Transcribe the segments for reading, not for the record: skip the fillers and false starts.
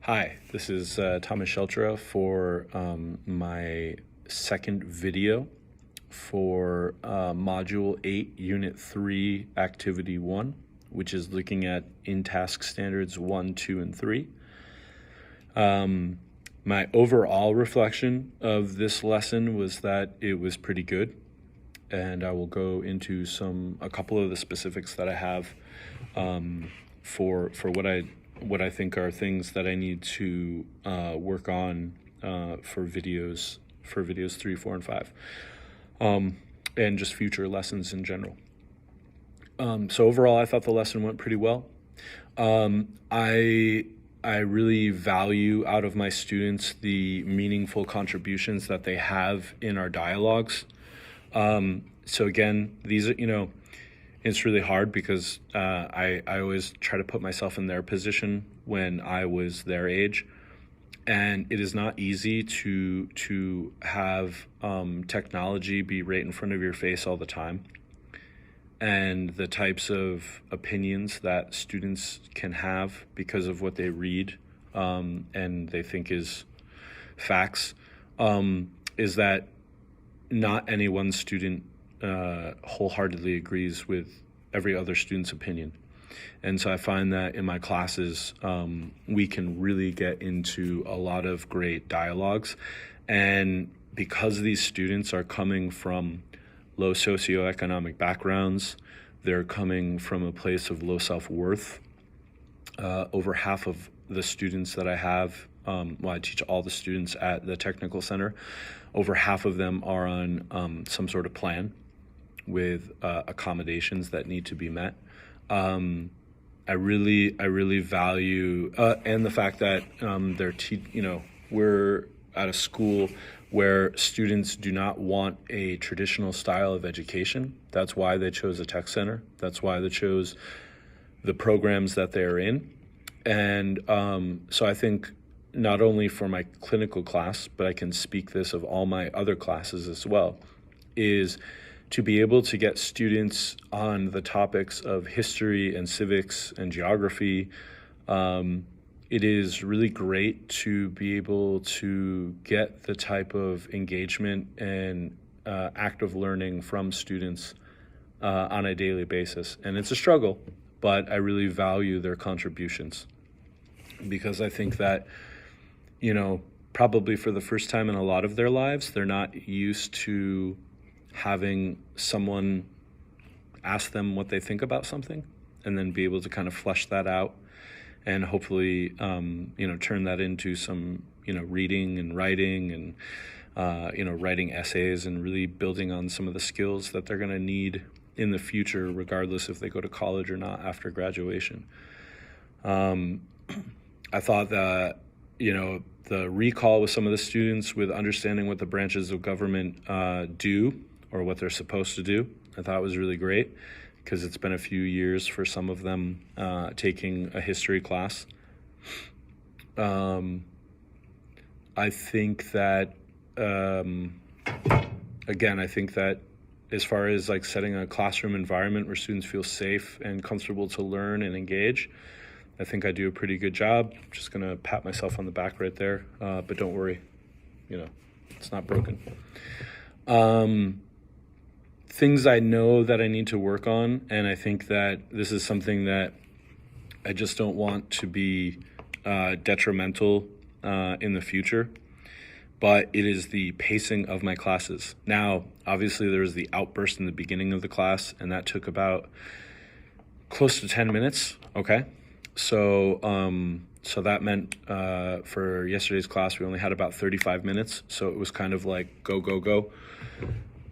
Hi, this is Thomas Sheltra for my second video for Module 8, Unit 3, Activity 1, which is looking at InTASC Standards 1, 2, and 3. My overall reflection of this lesson was that it was pretty good, and I will go into a couple of the specifics that I have for what I think are things that I need to work on for videos 3, 4, and 5, and just future lessons in general. So overall, I thought the lesson went pretty well. I really value out of my students the meaningful contributions that they have in our dialogues. So again, these are, it's really hard because I always try to put myself in their position when I was their age. And it is not easy to have technology be right in front of your face all the time. And the types of opinions that students can have because of what they read and they think is facts is that not any one student wholeheartedly agrees with every other student's opinion. And so I find that in my classes, we can really get into a lot of great dialogues. And because these students are coming from low socioeconomic backgrounds, they're coming from a place of low self-worth. Over half of the students that I have, I teach all the students at the technical center, over half of them are on some sort of plan with accommodations that need to be met. I really value and the fact that we're at a school where students do not want a traditional style of education. That's why they chose a tech center. That's why they chose the programs that they're in. And so I think not only for my clinical class, but I can speak this of all my other classes as well, is to be able to get students on the topics of history and civics and geography. It is really great to be able to get the type of engagement and active learning from students on a daily basis. And it's a struggle, but I really value their contributions because I think that, probably for the first time in a lot of their lives, they're not used to having someone ask them what they think about something and then be able to kind of flesh that out and hopefully, turn that into some, reading and writing and, writing essays and really building on some of the skills that they're going to need in the future, regardless if they go to college or not after graduation. I thought that, the recall with some of the students with understanding what the branches of government do or what they're supposed to do, I thought was really great because it's been a few years for some of them taking a history class. I think that, I think that as far as like setting a classroom environment where students feel safe and comfortable to learn and engage, I think I do a pretty good job. I'm just gonna pat myself on the back right there, but don't worry, it's not broken. Things I know that I need to work on, and I think that this is something that I just don't want to be detrimental in the future, but it is the pacing of my classes. Now, obviously there was the outburst in the beginning of the class, and that took about close to 10 minutes, okay? So that meant for yesterday's class, we only had about 35 minutes, so it was kind of like go, go, go.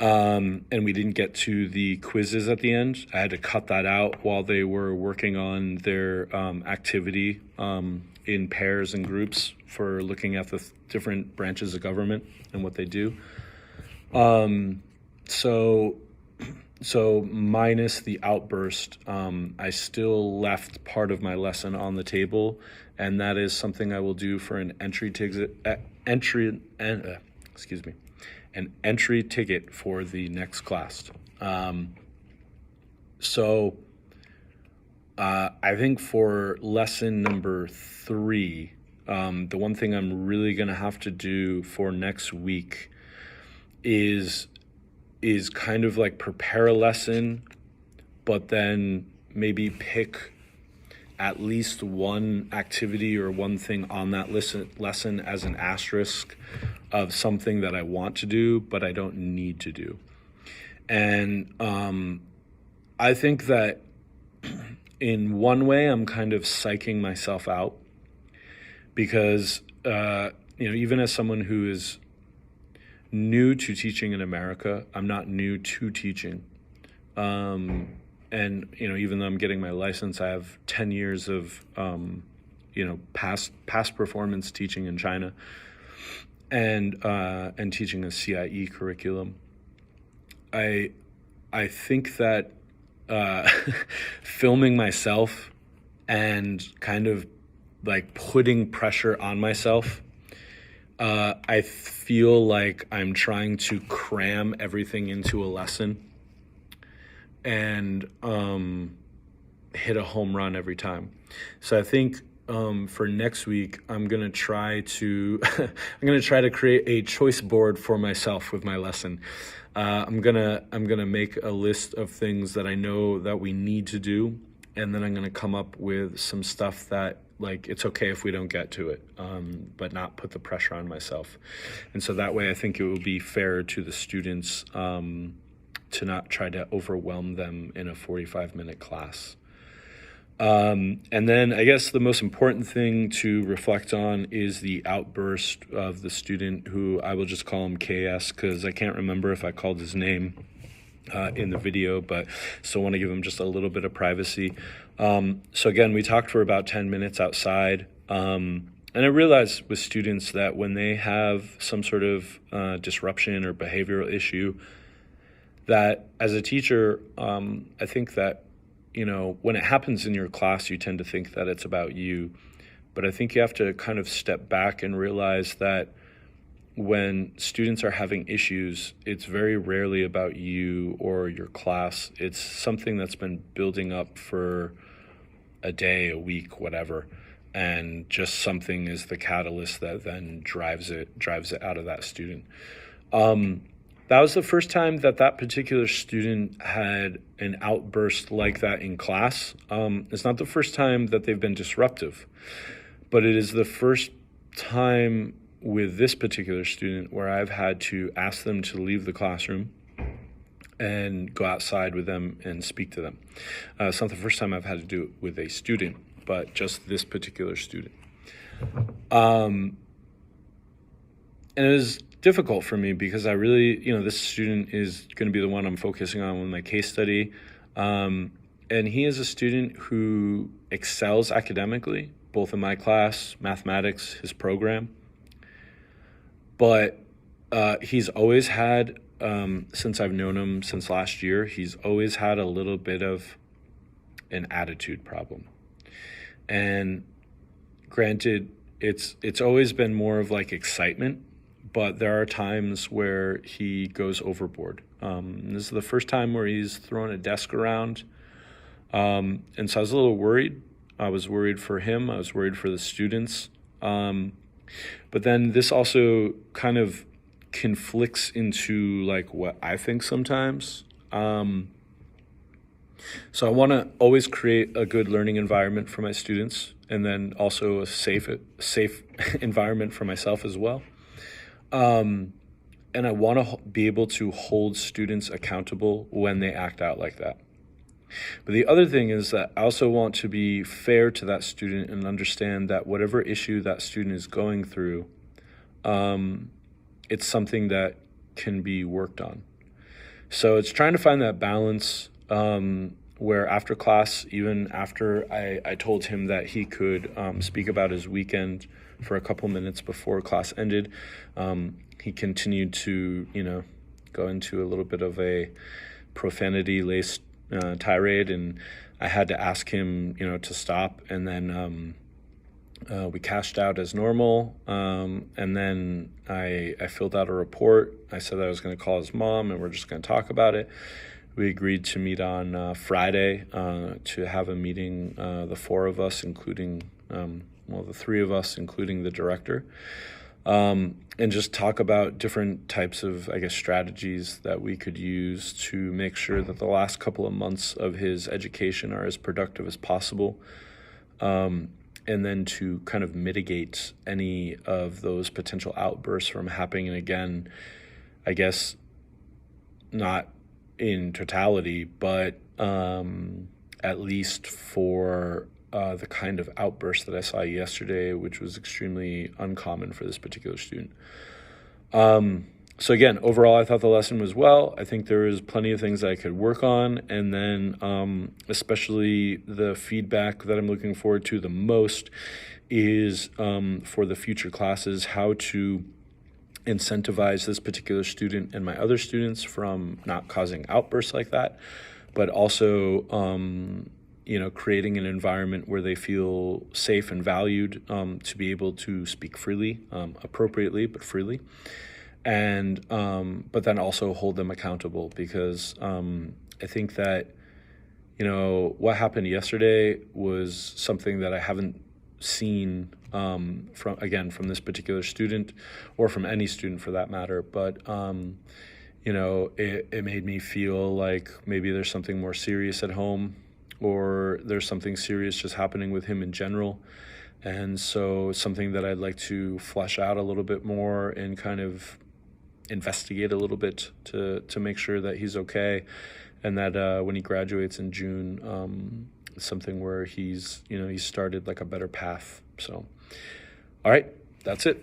And we didn't get to the quizzes at the end. I had to cut that out while they were working on their activity in pairs and groups for looking at the different branches of government and what they do. So minus the outburst, I still left part of my lesson on the table, and that is something I will do for an entry ticket for the next class. I think for lesson number 3, The one thing I'm really going to have to do for next week is kind of like prepare a lesson, but then maybe pick at least one activity or one thing on that lesson as an asterisk of something that I want to do, but I don't need to do. And I think that in one way, I'm kind of psyching myself out because, even as someone who is new to teaching in America, I'm not new to teaching. And, even though I'm getting my license, I have 10 years of, past performance teaching in China and teaching a CIE curriculum. I think that filming myself and kind of like putting pressure on myself, I feel like I'm trying to cram everything into a lesson and hit a home run every time. So I think for next week, I'm gonna try to create a choice board for myself with my lesson. I'm gonna make a list of things that I know that we need to do, and then I'm gonna come up with some stuff that, like, it's okay if we don't get to it, but not put the pressure on myself. And so that way I think it will be fair to the students to not try to overwhelm them in a 45-minute class. And then I guess the most important thing to reflect on is the outburst of the student, who I will just call him KS because I can't remember if I called his name in the video, but still want to give him just a little bit of privacy. So again, we talked for about 10 minutes outside. And I realized with students that when they have some sort of disruption or behavioral issue, that as a teacher, I think that, when it happens in your class, you tend to think that it's about you. But I think you have to kind of step back and realize that when students are having issues, it's very rarely about you or your class. It's something that's been building up for a day, a week, whatever. And just something is the catalyst that then drives it out of that student. That was the first time that particular student had an outburst like that in class. It's not the first time that they've been disruptive, but it is the first time with this particular student where I've had to ask them to leave the classroom and go outside with them and speak to them. It's not the first time I've had to do it with a student, but just this particular student. And it was difficult for me because I really, this student is going to be the one I'm focusing on with my case study. And he is a student who excels academically, both in my class, mathematics, his program. But he's always had, since I've known him since last year, he's always had a little bit of an attitude problem. And granted, it's always been more of like excitement, but there are times where he goes overboard. This is the first time where he's thrown a desk around. And so I was a little worried. I was worried for him. I was worried for the students. But then this also kind of conflicts into like what I think sometimes. So I want to always create a good learning environment for my students, and then also a safe environment for myself as well. And I want to be able to hold students accountable when they act out like that. But the other thing is that I also want to be fair to that student and understand that whatever issue that student is going through, it's something that can be worked on. So it's trying to find that balance where after class, even after I told him that he could speak about his weekend for a couple minutes before class ended, he continued to, go into a little bit of a profanity-laced tirade, and I had to ask him, to stop. And then we cashed out as normal, and then I filled out a report. I said I was going to call his mom, and we're just going to talk about it. We agreed to meet on Friday to have a meeting, the four of us, including the three of us, including the director, and just talk about different types of, I guess, strategies that we could use to make sure that the last couple of months of his education are as productive as possible, and then to kind of mitigate any of those potential outbursts from happening again, I guess, not in totality, but at least for the kind of outburst that I saw yesterday, which was extremely uncommon for this particular student. So again, overall, I thought the lesson was well. I think there was plenty of things I could work on. And then especially the feedback that I'm looking forward to the most is for the future classes, how to incentivize this particular student and my other students from not causing outbursts like that, but also creating an environment where they feel safe and valued, to be able to speak freely, appropriately, but freely. And but then also hold them accountable, because I think that, what happened yesterday was something that I haven't seen from this particular student, or from any student for that matter. But it made me feel like maybe there's something more serious at home, or there's something serious just happening with him in general. And so something that I'd like to flesh out a little bit more and kind of investigate a little bit to make sure that he's okay, and that when he graduates in June, something where he's started like a better path. So, all right, that's it.